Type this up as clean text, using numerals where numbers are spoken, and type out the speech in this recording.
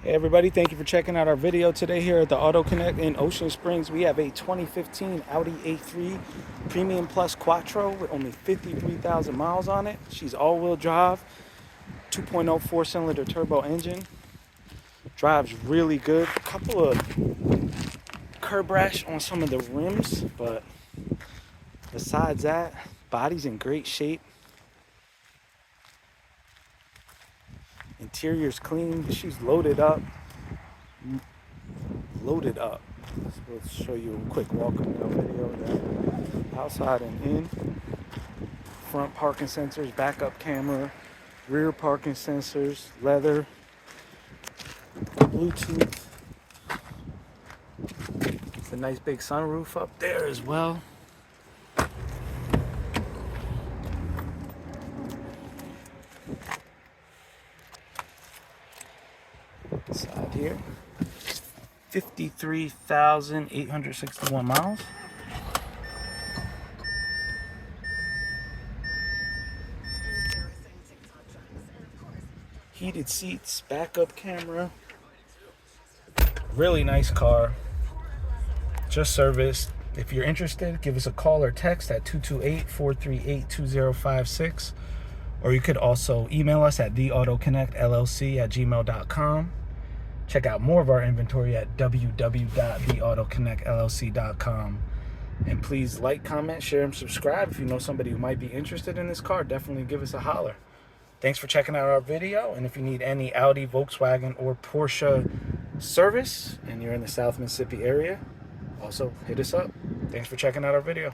Hey everybody, thank you for checking out our video today here at the Auto Connect in Ocean Springs. We have a 2015 Audi A4 Premium Plus Quattro with only 53,000 miles on it. She's all-wheel drive, 2.0 four-cylinder turbo engine. Drives really good. A couple of curb rash on some of the rims, but besides that, body's in great shape. Interior's clean. She's loaded up. Let's show you a quick walk-around video of that. Outside and in. Front parking sensors, backup camera, rear parking sensors, leather, Bluetooth. It's a nice big sunroof up there as well. Side here, 53,861 miles. Heated seats, backup camera. Really nice car. Just serviced. If you're interested, give us a call or text at 228-438-2056. Or you could also email us at theautoconnectllc@gmail.com. Check out more of our inventory at www.theautoconnectllc.com. And please like, comment, share, and subscribe. If you know somebody who might be interested in this car, definitely give us a holler. Thanks for checking out our video. And if you need any Audi, Volkswagen, or Porsche service, and you're in the South Mississippi area, also hit us up. Thanks for checking out our video.